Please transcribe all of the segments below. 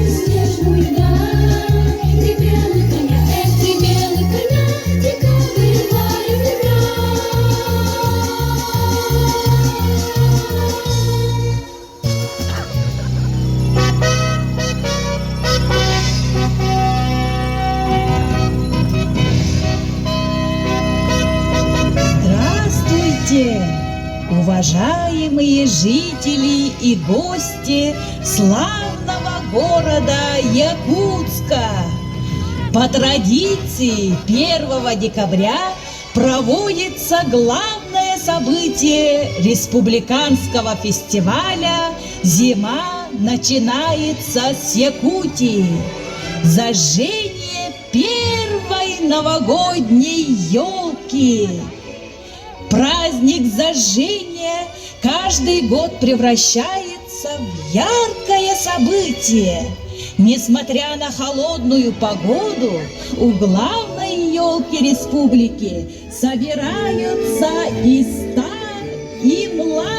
снежную даль. Ты белый коня, эх, ты белый коня, декабрь Здравствуйте, уважаемые жители и гости славного города Якутска! По традиции 1 декабря проводится главное событие республиканского фестиваля «Зима начинается с Якутии» – зажжение первой новогодней елки. Праздник зажжения каждый год превращается в яркое событие. Несмотря на холодную погоду, у главной елки республики собираются и стар, и млад.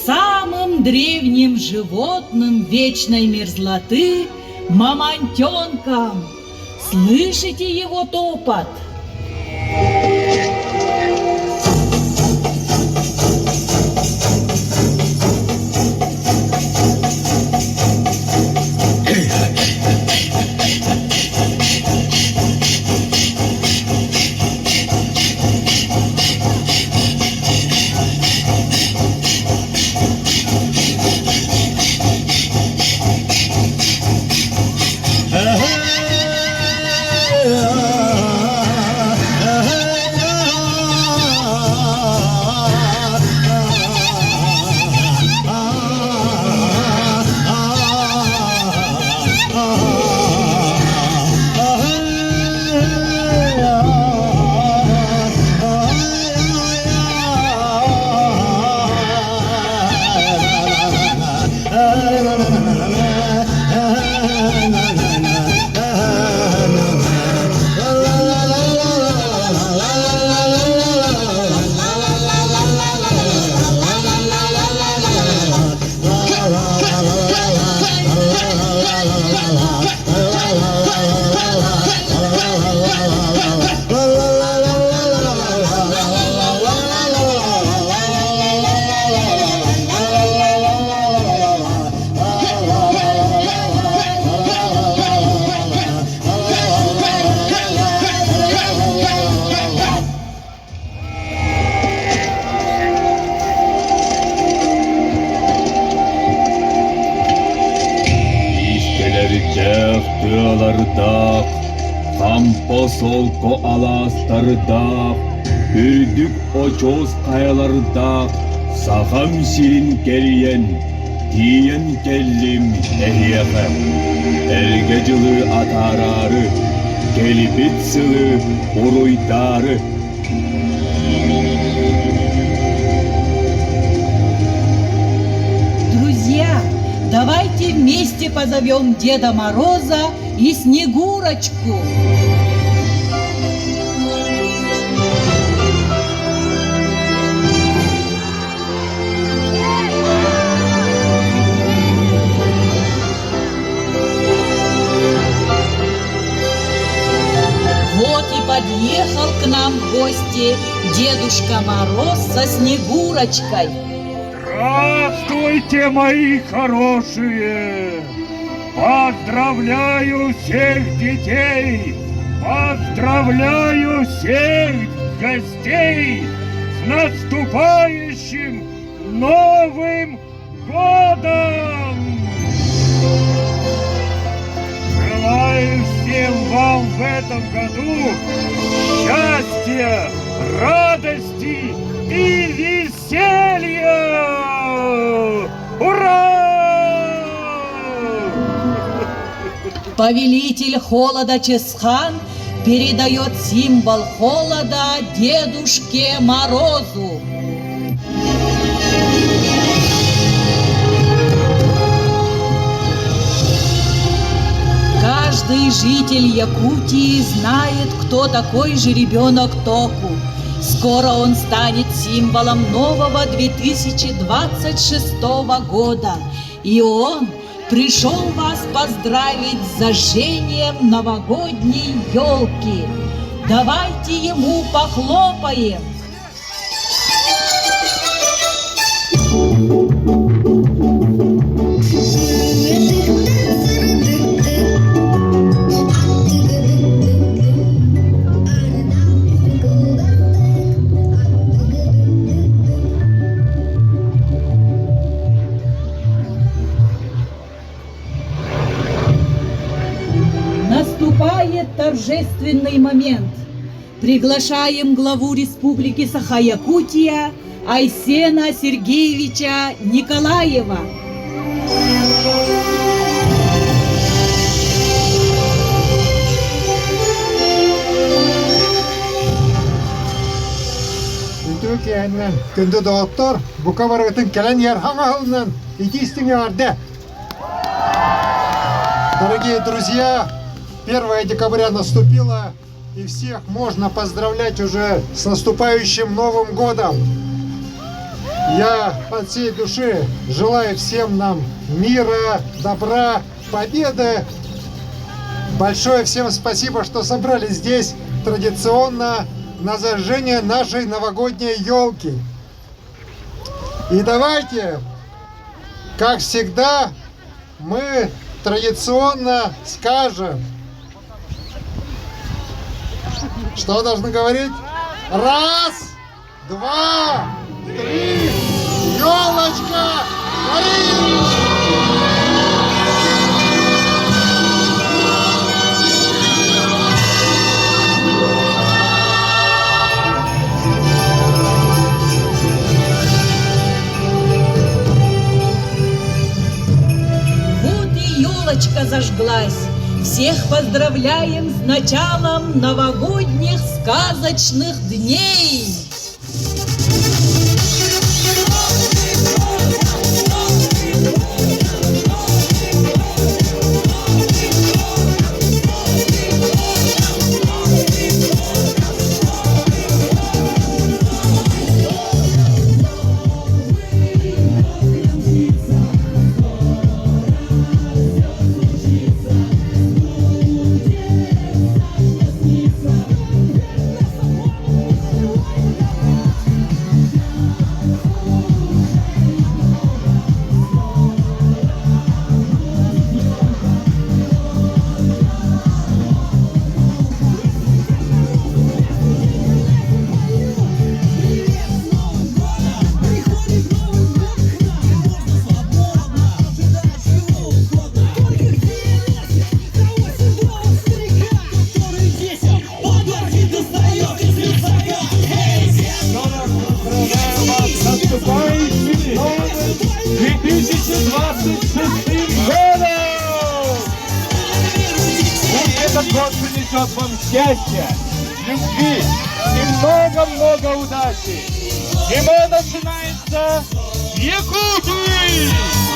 Самым древним животным вечной мерзлоты – мамонтенком. Слышите его топот? ақ, қампосол коаластарда, үрдік очоз қаяларда, сақам сирин келген, тиен келлим эхияқым. Әлге жылы атарары, келіпет сылы уруйтары. Друзья, давайте вместе позовем Деда Мороза и Снегурочку. Вот и подъехал к нам в гости Дедушка Мороз со Снегурочкой. Здравствуйте, мои хорошие! Поздравляю всех детей! Поздравляю всех гостей с наступающим Новым годом! Желаю всем вам в этом году счастья, радости и веселья! Ура! Повелитель холода Чесхан передает символ холода Дедушке Морозу. Каждый житель Якутии знает, кто такой жеребенок Току. Скоро он станет символом нового 2026 года. И он пришел вас поздравить с зажжением новогодней елки. Давайте ему похлопаем. Наступает торжественный момент. Приглашаем главу Республики Саха-Якутия Айсена Сергеевича Николаева. Türkiye'nin gündü doktor bu kabargatın gelen yer hangi единственный орде. Дорогие друзья, 1 декабря наступило, и всех можно поздравлять уже с наступающим Новым годом. Я от всей души желаю всем нам мира, добра, победы. Большое всем спасибо, что собрались здесь традиционно на зажжение нашей новогодней елки. И давайте, как всегда, мы традиционно скажем, что должны говорить? Раз, два, три, елочка горит! Елочка зажглась. Всех поздравляем с началом новогодних сказочных дней! принесет вам счастья, любви и много-много удачи. Зима начинается в Якутии!